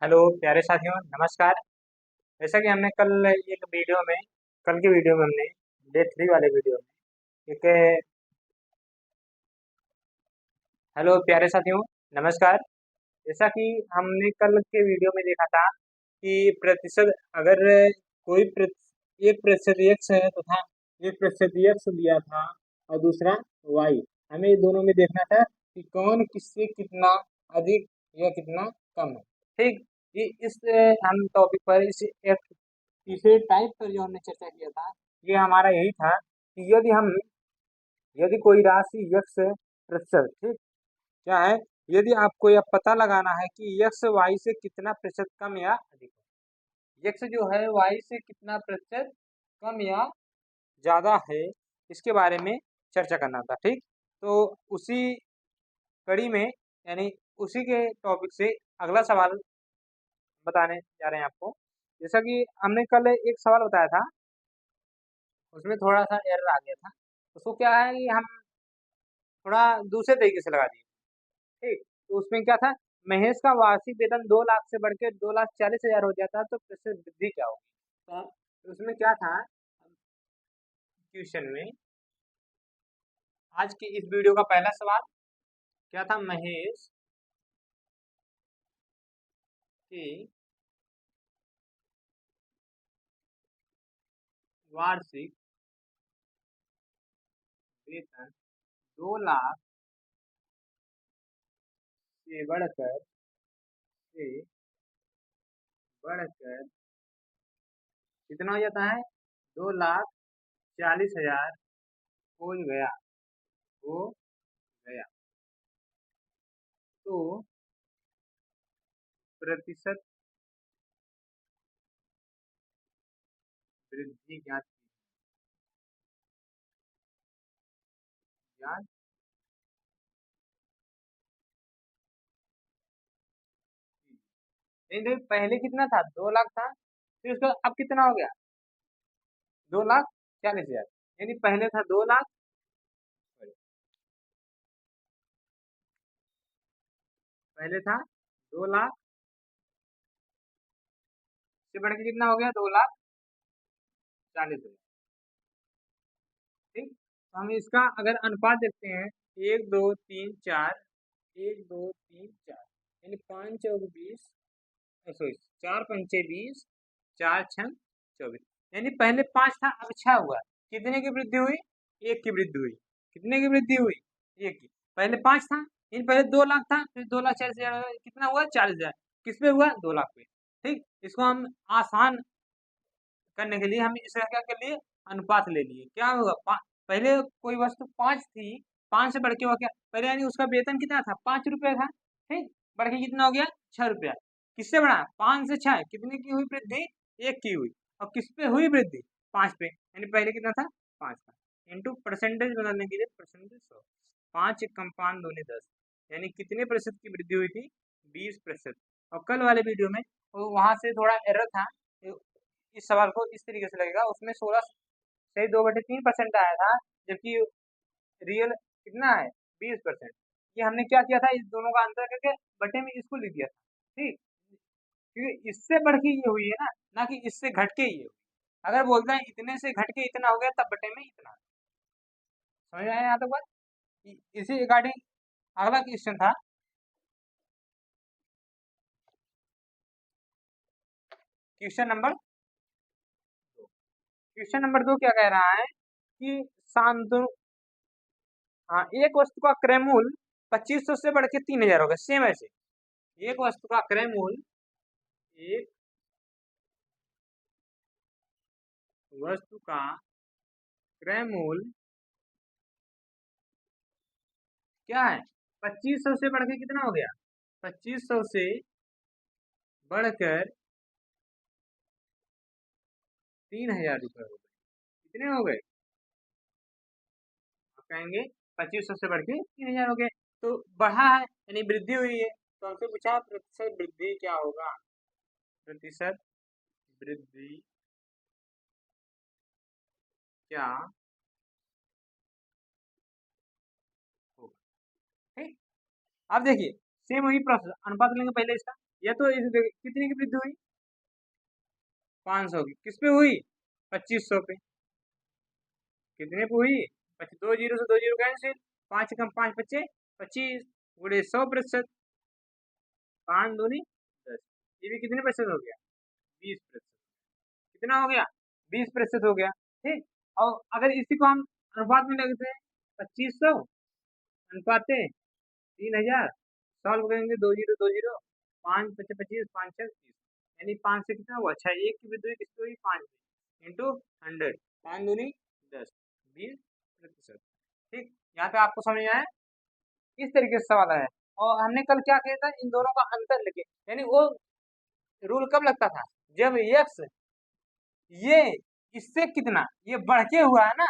Hello प्यारे साथियों, नमस्कार। जैसा कि हमने कल की वीडियो में हमने डे 3 वाले वीडियो में एक हेलो प्यारे साथियों, नमस्कार। जैसा कि हमने कल के वीडियो में देखा था कि प्रतिशत अगर एक प्रतिशत एक्स है तथा एक प्रतिशत एक्स दिया था और दूसरा वाई, हमें दोनों में देखना था कि कौन किससे कितना अधिक या कितना कम है। ठीक। हम टॉपिक पर तीसरे टाइप पर जो हमने चर्चा किया था, ये हमारा यही था कि यदि कोई राशि यक्स प्रतिशत, ठीक, क्या है, यदि आपको यह पता लगाना है कि यक्स वाई से कितना प्रतिशत कम या अधिक है, यक्स जो है वाई से कितना प्रतिशत कम या ज्यादा है, इसके बारे में चर्चा करना था। ठीक। तो उसी कड़ी में, यानी उसी के टॉपिक से अगला सवाल बताने जा रहे हैं आपको। जैसा कि हमने कल एक सवाल बताया था, उसमें थोड़ा सा एरर आ गया था। उसको क्या है कि हम थोड़ा दूसरे तरीके से लगा दिए। ठीक। तो उसमें क्या था, महेश का वार्षिक वेतन 2 लाख से बढ़ के 2,40,000 हो जाता है तो प्रतिशत वृद्धि क्या होगी। तो उसमें क्या था, क्वेश्चन में आज की इस वीडियो का पहला सवाल क्या था, महेश की वार्षिक वेतन 2 लाख से बढ़कर कितना हो जाता है, 2,40,000 हो गया हो गया। तो प्रतिशत वृद्धि ज्ञात नहीं, देखो पहले कितना था, 2 लाख था, फिर उसका अब कितना हो गया, 2,40,000। यानी पहले था 2 लाख, पहले था 2 लाख से बढ़ के कितना हो गया, 2,40,000। ठीक। तो हम इसका अगर अनुपात देखते हैं, 1 2 3 4, 1 2 3 4, यानी 5 चौक 20, सॉरी 4 पंचे 20, 4 6 24, यानी पहले 5 था अब 6 हुआ। कितने की वृद्धि हुई, एक की वृद्धि हुई। कितने की वृद्धि हुई, एक की। पहले 5 था, इन पहले 2 लाख था, फिर 2,40,000 कितना हुआ, 40,000। किस पे हुआ, 2 लाख पे। ठीक। इसको हम आसान करने के लिए हम इसका क्या कर लिए, अनुपात ले लिए। क्या होगा, पहले कोई वस्तु 5 थी, 5 से बढ़ के हुआ क्या, पहले यानी उसका वेतन कितना था, 5 रुपया था। ठीक। बढ़ के कितना हो गया, 6 रुपया। किससे बढ़ा, 5 से 6, कितने की हुई वृद्धि, एक की हुई। और किस पे हुई वृद्धि, 5 पे, यानी पहले कितना था, 5 था। इंटू परसेंटेज बदलने के लिए परसेंटेज 100, 5 कम 5 दूनी 10, यानी कितने प्रतिशत की वृद्धि हुई थी, 20%। और कल वाले वीडियो में वो वहां से थोड़ा एरर था, इस सवाल को इस तरीके से लगेगा, उसमें 16 से 2/3% आया था, जबकि रियल कितना है, 20%। ये हमने क्या किया था, इस दोनों का अंतर करके बटे में इसको लिख दिया था। ठीक। क्योंकि इससे बढ़ के ये हुई है ना, ना कि इससे घट के ये हुई। अगर बोलते हैं इतने से घट के इतना हो गया तब बटे में इतना। समझ में आया यहाँ तक बात। इसी रिगार्डिंग अगला क्वेश्चन था, क्वेश्चन नंबर क्वेश्चन नंबर 2 क्या कह रहा है कि शांतनु, हाँ, एक वस्तु का क्रय मूल्य 2,500 से बढ़ के 3,000 हो गया। सेम ऐसे एक वस्तु का क्रय मूल्य, एक वस्तु का क्रय मूल्य क्या है, 2,500 से बढ़ के कितना हो गया, 2,500 से बढ़कर 3,000 रुपये हो गए। कितने हो गए, आप कहेंगे 2,500 से बढ़ के 3,000 हो गए। तो बढ़ा है यानी वृद्धि हुई है, तो हमसे पूछा प्रतिशत वृद्धि क्या होगा, प्रतिशत वृद्धि क्या होगा। ठीक। अब देखिए, सेम वही प्रोसेस, अनुपात लेंगे पहले इसका, या तो कितने की वृद्धि हुई? 500 की। किस पे हुई? 2500 पे। कितने पे हुई? 2 जीरो से 2 जीरो कैंसिल, 5 कम 5 बच्चे 25 गुणे 100%। 5 दूनी 10। ये भी कितने प्रतिशत हो गया? 20%। कितना हो गया? 20% हो गया। ठीक। और अगर इसी को हम अनुपात में लगते हैं, 2500 अनुपाते 3000, सॉल्व करेंगे 2 जीरो 5 पच्चे 25 5 6 30, यानी 5 से कितना हुआ? 6। एक की वृद्धि किसकी हुई? 5 इंटू 100, 5 दूनी 10, 20%। ठीक, यहाँ पे आपको समझ में आया? इस तरीके से सवाल आया। और हमने कल क्या किया था? इन दोनों का अंतर लेके, यानी वो रूल कब लगता था? जब यक्स ये इससे कितना ये बढ़ के हुआ है ना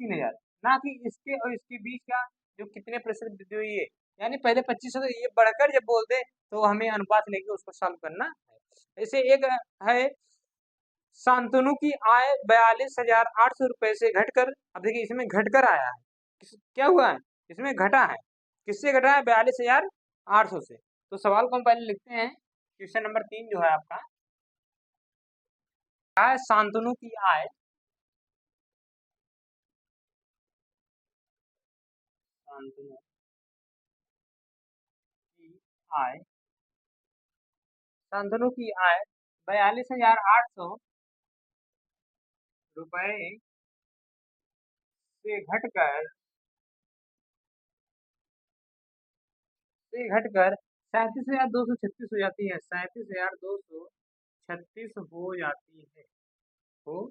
3000, ना कि इसके और इसके बीच का जो कितने प्रतिशत वृद्धि हुई है। यानी पहले 2500 ये बढ़कर जब बोलते तो हमें अनुपात लेके उसको सॉल्व करना है। ऐसे एक है, शांतनु की आय 42,800 रुपए से घटकर, अब देखिए इसमें घटकर आया है, क्या हुआ है? इसमें घटा है। किससे घटा है? 42,800 से। तो सवाल को हम पहले लिखते हैं, क्वेश्चन नंबर 3 जो है आपका, शांतनु की आय, शांतनु की आय, शांतनु की आय 42,800 रुपए से घटकर 37,236 हो जाती है। 37,236 हो जाती है, हो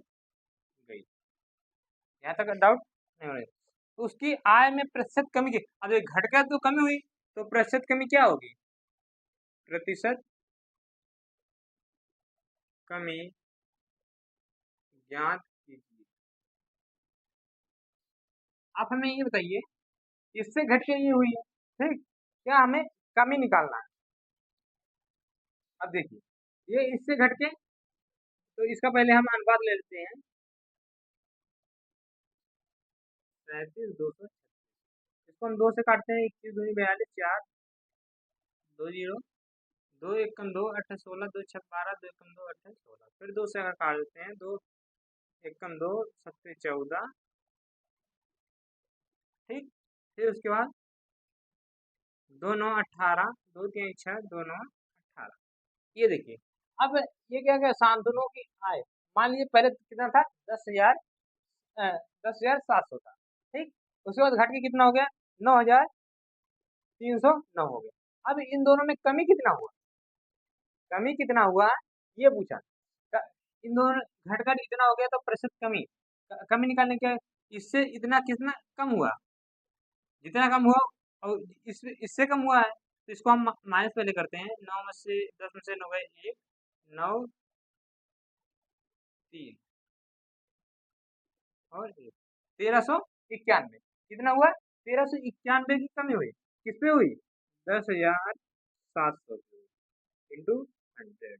गई। यहाँ तक डाउट नहीं होगा। तो उसकी आय में प्रतिशत कमी की, अब ये घटकर तो कमी हुई, तो प्रतिशत कमी क्या होगी? प्रतिशत कमी ज्ञात कीजिए। आप हमें ये बताइए, इससे घट के ये हुई है, ठीक, क्या हमें कमी निकालना है? अब देखिए, ये इससे घट के, तो इसका पहले हम अनुपात ले लेते हैं, 37,236। इसको हम 2 से काटते हैं, 21 दूनी 42, 4 2 जीरो, 2 एकम 2 8 16, 2 छक 12, 2 एकम 2 8 16, फिर 2 से अगर काट देते हैं, 2 एकम 2 सत्ते 14। ठीक, फिर उसके बाद 2 9 18, 2 3 6, 2 9 18। ये देखिए, अब ये क्या क्या शांतनु की आय, मान लीजिए पहले कितना था? 10,000, 10,700 था। ठीक, उसके बाद घट के कितना हो गया? 9,309 हो गया। अब इन दोनों में कमी कितना हुआ? कमी कितना हुआ ये पूछा। इन दोनों घटकर इतना हो गया, तो प्रतिशत कमी, कमी निकालने के, इससे इतना कितना कम हुआ? जितना कम हुआ, और इससे कम हुआ है, तो इसको हम माइनस पहले करते हैं। 9 में से 10 में से 9 गए 1, 9 3 और 1, 1391। कितना हुआ? 1391 की कमी हुई। किस पे हुई? 10,700 इंटू 100,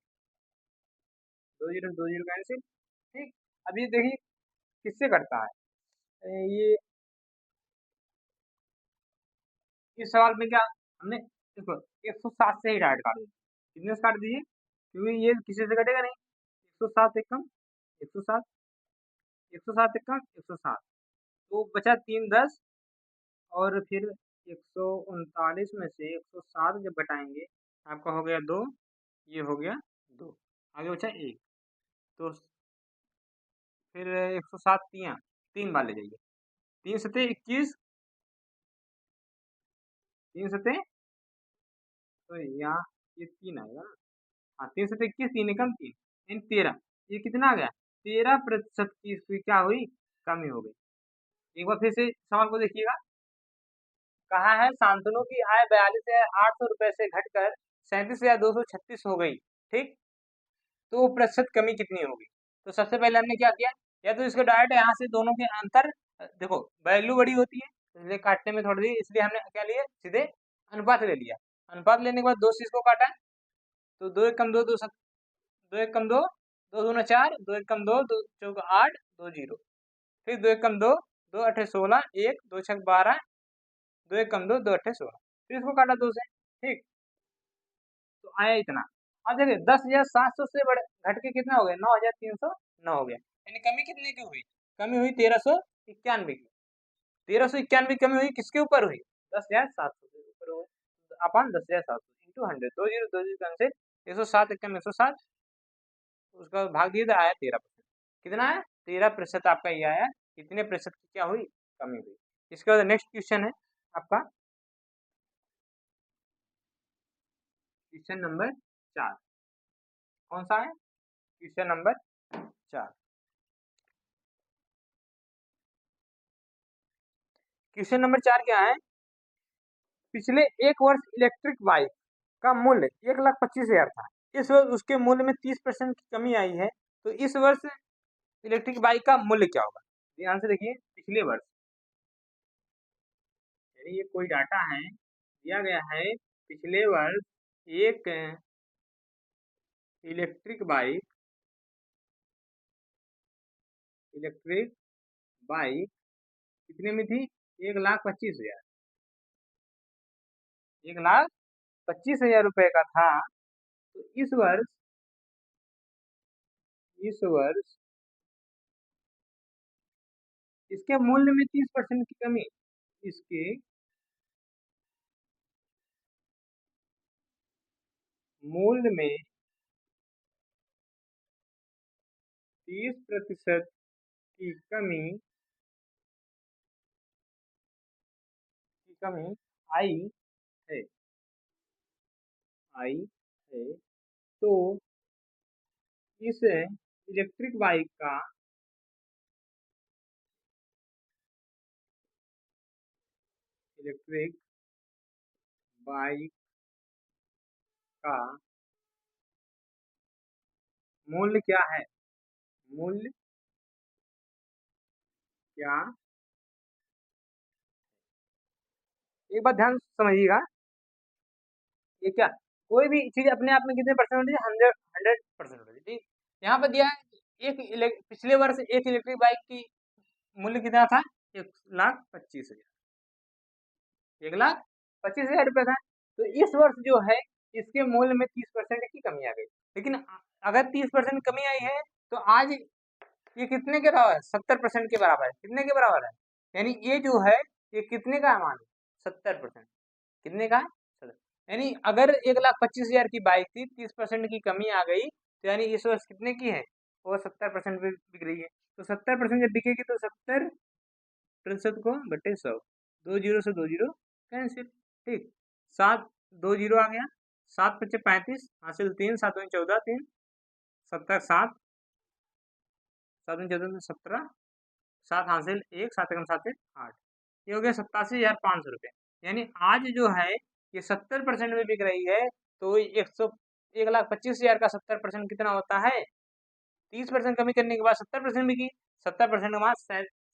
2 जीरो कैंसिल। ठीक, अब ये देखिए किससे घटता है। ये इस सवाल में क्या हमने, देखो 107 से ही डायरेक्ट काट दीजिए। कितने से काट दीजिए? क्योंकि ये किसी से घटेगा नहीं। 107 एक कम 107, 107 एक कम 107, तो बचा 3 10, और फिर 139 में से 107 जब घटाएंगे, आपका हो गया 2, ये हो गया 2, आगे बचा 1। तो फिर 107 तीन बार ले जाइए, 3 सते 21, 3 सते, तो यहाँ ये 3 आएगा ना। हाँ, 3 सते 21, 3 एकम 3, इन 13, ये कितना आ गया? 13% की इसकी क्या हुई? कमी हो गई। एक बार फिर से सवाल को देखिएगा, कहा है शांतनु की आय 42,800 रुपए से घटकर 37,236 हो गई। ठीक, तो प्रतिशत कमी कितनी होगी? तो सबसे पहले हमने क्या किया, या तो इसको डायरेक्ट यहाँ से दोनों के अंतर, देखो वैल्यू बड़ी होती है, इसलिए काटने में थोड़ी, इसलिए हमने क्या लिया? सीधे अनुपात ले लिया। अनुपात लेने के बाद 2 से इसको काटा, तो 2 एकम 2, 2 एकम 2, 2 दूना 4, 2 एकम 2, 2 चौका 8, 2 जीरो, फिर 2 एकम 2, 2 अठे 16, 1 2 छक 12, 2 एकम 2, 2 अठे 16, फिर इसको काटा 2 से। ठीक, तो आया इतना। अब देखिए 10,700 से बढ़ घट के कितना हो गया, 9,309 हो गया। यानी कमी कितने की हुई, कमी हुई 1391 की। 1391 की कमी हुई किसके ऊपर हुई, 10,700 के ऊपर हुई। अपन 10,700 इंटू 100, 20 का आंसर 107 एकम 107, उसका भाग दिया था, आया 13%। कितना है, 13% आपका ये आया। कितने प्रतिशत की क्या हुई, कमी हुई। इसके बाद नेक्स्ट क्वेश्चन है आपका क्वेश्चन नंबर 4। कौन सा है, क्वेश्चन नंबर 4। क्वेश्चन नंबर 4 क्या है, पिछले एक वर्ष इलेक्ट्रिक बाइक का मूल्य 1,25,000 था। इस वर्ष उसके मूल्य में 30% की कमी आई है, तो इस वर्ष इलेक्ट्रिक बाइक का मूल्य क्या होगा। ध्यान से देखिए, पिछले वर्ष, यानी ये कोई डाटा है दिया गया है, पिछले वर्ष एक इलेक्ट्रिक बाइक कितने में थी, 1,25,000, 1,25,000 रुपए का था। तो इस वर्ष इसके मूल्य में 30% की कमी, इसके मूल्य में 30% की कमी आई है, आई है। तो इस इलेक्ट्रिक बाइक का इलेक्ट्रिक बाइक का मूल्य क्या है, मूल्य क्या, एक बात ध्यान से समझिएगा, ये क्या, कोई भी चीज अपने आप में कितने परसेंट होती है, 100% होती है। ठीक, यहाँ पर दिया है पिछले वर्ष एक इलेक्ट्रिक बाइक की मूल्य कितना था, 1,25,000, 1,25,000 रुपए था। तो इस वर्ष जो है इसके मूल्य में 30% की कमी आ गई। लेकिन अगर 30% कमी आई है तो आज ये कितने के बराबर है, 70% के बराबर है। कितने के बराबर है, यानी ये जो है ये कितने का मान, 70%। कितने का है, 70। यानी अगर 1,25,000 की बाइक थी, 30% की कमी आ गई, तो यानी इस वर्ष कितने की है, वो 70% पे बिक रही है। तो 70% जब बिकेगी तो 70% को बटे 100, 2 जीरो से 2 जीरो कैंसिल। ठीक, 7 2 जीरो आ गया, 7 पच्चे 35, हासिल 3, 7 दूनी 14, 3 70, 7 7 दूनी 14, 17, 7 हासिल 1, 7 एकम 7 8, ये हो गया 87,500 रुपये। यानी आज जो है ये 70% में बिक रही है। तो 1,25,000 का 70% कितना होता है, 30% कमी करने के बाद 70% बिकी, 70% के बाद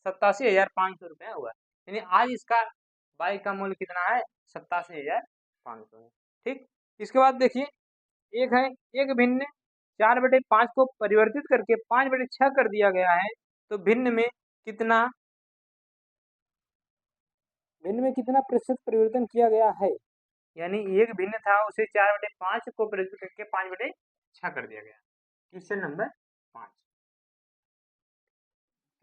87,500 रुपया हुआ। यानी आज इसका बाइक का मूल्य कितना है, 87,500 है। ठीक, इसके बाद देखिए, एक है एक भिन्न 4/5 को परिवर्तित करके 5/6 कर दिया गया है। तो भिन्न में कितना प्रतिशत परिवर्तन किया गया है, यानी एक भिन्न था उसे 4/5 को परिवर्तित करके 5/6 कर दिया गया। क्वेश्चन नंबर 5,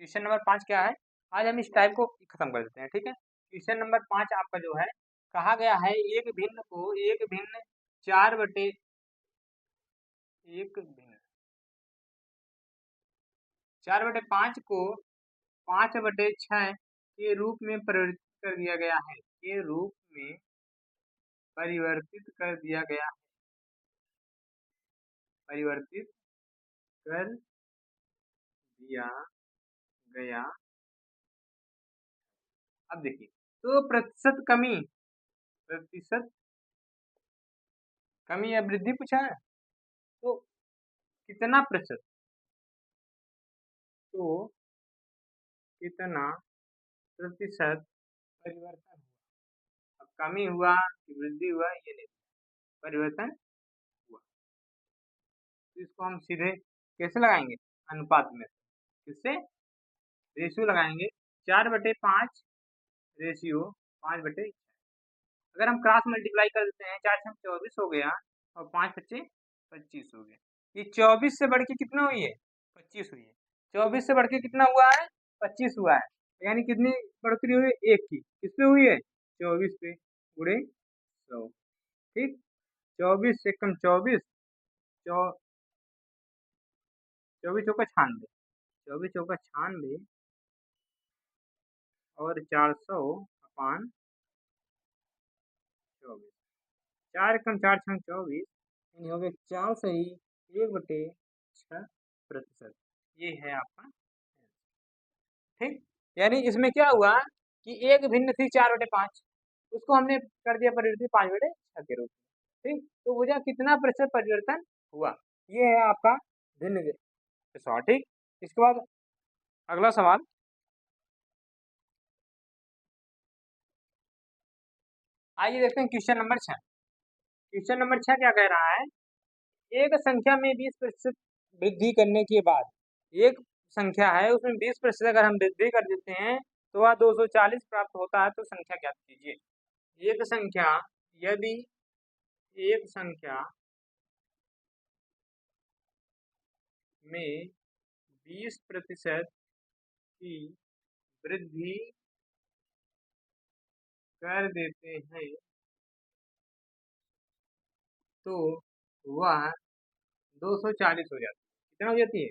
क्वेश्चन नंबर 5 क्या है, आज हम इस टाइप को खत्म कर देते हैं। ठीक है, क्वेश्चन नंबर 5 आपका जो है, कहा गया है एक भिन्न 4/5 को 5/6 के रूप में परिवर्तित कर दिया गया है, के रूप में परिवर्तित कर दिया गया है, परिवर्तित कर दिया गया। अब देखिए, तो प्रतिशत कमी या वृद्धि पूछा है, तो कितना प्रतिशत, तो कितना प्रतिशत परिवर्तन हुआ। अब कमी हुआ कि वृद्धि हुआ ये नहीं, परिवर्तन हुआ। तो इसको हम सीधे कैसे लगाएंगे, अनुपात में, किससे, रेशियो लगाएंगे, 4/5 रेशियो 5/6। अगर हम क्रॉस मल्टीप्लाई कर देते हैं, 4 6 24 हो गया और 5 बच्चे 25 हो गया। ये 24 से बढ़ के कितना हुई है? 25 हुई है। 24 से बढ़ के कितना हुआ है? 25 हुआ है। यानी कितनी बढ़ोतरी हुई है? 1 की। किस पे हुई है? 24 पे गुणे 100। ठीक, 24 से कम 24, 24 चौका 96, 24 चौका 96 और 400 अपान 24, 4 कम 4 छंग 24, यानी हो गया 4 सही 1/6%। ये है आपका। ठीक, यानी इसमें क्या हुआ कि एक भिन्न थी 4/5, उसको हमने कर दिया परिवर्तित 5/6 के रूप में। ठीक, तो वजह कितना प्रतिशत परिवर्तन हुआ, ये है आपका भिन्न सवाल। ठीक, इसके बाद अगला सवाल, आइए देखते हैं क्वेश्चन नंबर 6। क्वेश्चन नंबर 6 क्या कह रहा है? एक संख्या में 20% वृद्धि करने के बाद, एक संख्या है उसमें 20% अगर हम वृद्धि कर देते हैं तो वह 240 प्राप्त होता है, तो संख्या ज्ञात कीजिए। एक संख्या, यदि एक संख्या में 20% की वृद्धि कर देते हैं तो वह 240 हो जाती है। कितना हो जाती है?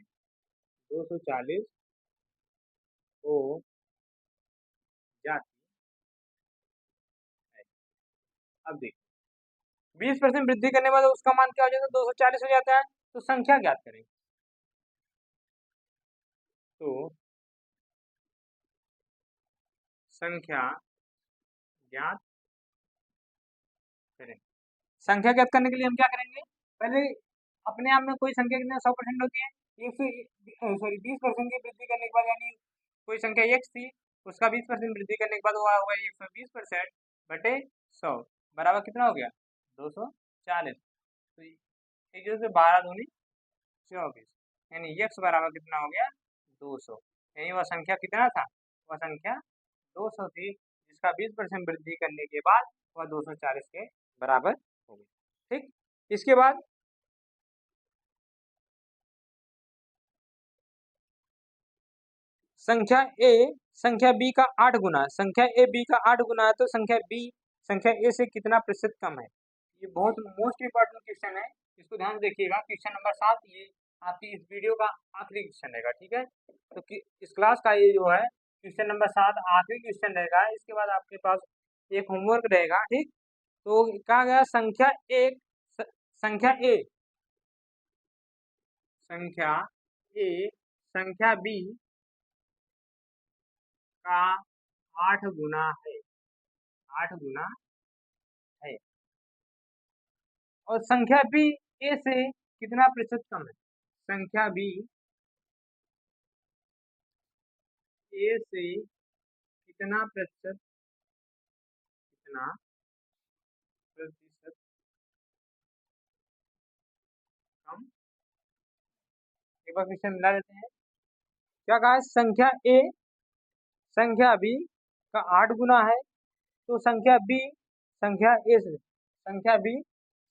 240 हो जाती है। अब देखिए, 20% वृद्धि करने के बाद उसका मान क्या हो जाता है? 240 हो जाता है। तो संख्या ज्ञात करें, तो संख्या ज्ञात करें। संख्या ज्ञात करने के लिए हम क्या करेंगे? पहले अपने आप में कोई संख्या कितना 100% होती है? 20% की वृद्धि करने के बाद, यानी कोई संख्या x थी, उसका 20% वृद्धि करने के बाद वो होगा 120% बटे 100 बराबर कितना हो गया? 240। तो एक जैसे 12 दूनी 24, यानी x बराबर कितना हो गया? 200। यानी वह संख्या कितना था? वह संख्या 200 थी, जिसका 20% वृद्धि करने के बाद वह 240 के बराबर हो गई। ठीक, इसके बाद संख्या ए संख्या बी का 8 गुना, संख्या ए बी का 8 गुना है, तो संख्या बी संख्या ए से कितना प्रतिशत कम है? ये बहुत मोस्ट इंपॉर्टेंट क्वेश्चन है, इसको ध्यान से देखिएगा। क्वेश्चन नंबर 7 ये आपकी इस वीडियो का आखिरी क्वेश्चन रहेगा। ठीक है, तो इस क्लास का ये जो है क्वेश्चन नंबर 7 आखिरी क्वेश्चन रहेगा। इसके बाद आपके पास एक होमवर्क रहेगा। ठीक, तो कहा गया संख्या एक संख्या ए संख्या ए संख्या बी का 8 गुना है, 8 गुना है, और संख्या बी ए से कितना प्रतिशत कम है? संख्या बी ए से कितना प्रतिशत, कितना प्रतिशत कम? एक बार क्वेश्चन मिला लेते हैं। क्या कहा है? संख्या ए संख्या बी का 8 गुना है, तो संख्या ए से संख्या बी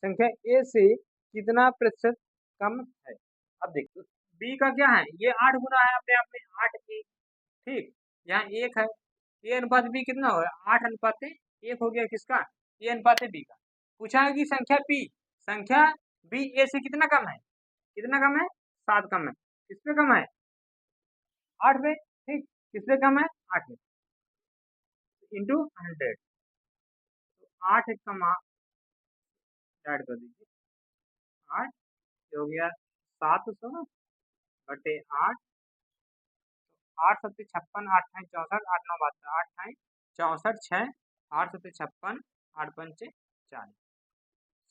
संख्या ए से कितना प्रतिशत कम है? अब देखो, बी का क्या है? ये 8 गुना है अपने आप में, 8 ए। ठीक, यहाँ 1 है, ए अनुपात बी कितना हो गया? 8:1 हो गया। किसका? ए अनुपात बी का। पूछा है कि संख्या बी ए से कितना कम है? कितना कम है? 7 कम है। किस पे कम है? 8 पे। ठीक, किस पे कम है? 8 में, इंटू 100, तो 8 कम ऐड कर दीजिए, 8 हो गया 700 बटे 8, 8×7=56, 8×8=64, 8×9=72, 8×8=64, 6, 8×7=56, 8×5=40,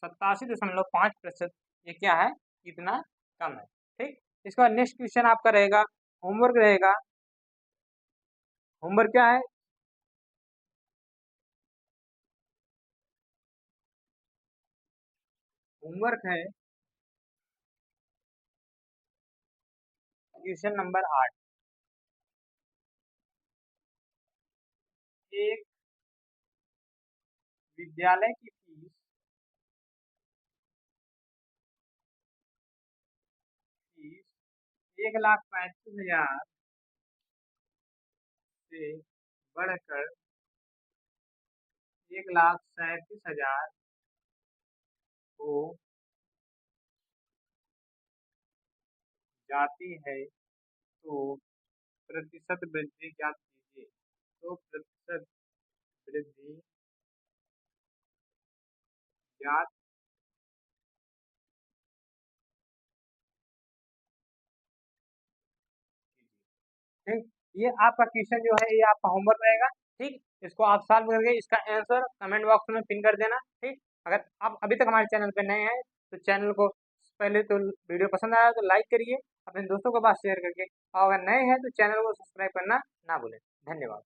87.5%। ये क्या है? कितना कम है। ठीक, इसके बाद नेक्स्ट क्वेश्चन आपका रहेगा, होमवर्क रहेगा। होमवर्क क्या है? होमवर्क है क्वेश्चन नंबर 8। एक विद्यालय की फीस 1,35,000 से बढ़कर 1,37,000 हो जाती है तो प्रतिशत वृद्धि ज्ञात कीजिए। तो प्रतिशत वृद्धि ज्ञात कीजिए। ठीक, ये आपका क्वेश्चन जो है ये आपका होमवर्क रहेगा। ठीक, इसको आप सॉल्व करके इसका आंसर कमेंट बॉक्स में पिन कर देना। ठीक, अगर आप अभी तक हमारे चैनल पर नए हैं तो चैनल को पहले तो वीडियो पसंद आया तो लाइक करिए, अपने दोस्तों के पास शेयर करके, और अगर नए हैं तो चैनल को सब्सक्राइब करना ना भूलें। धन्यवाद।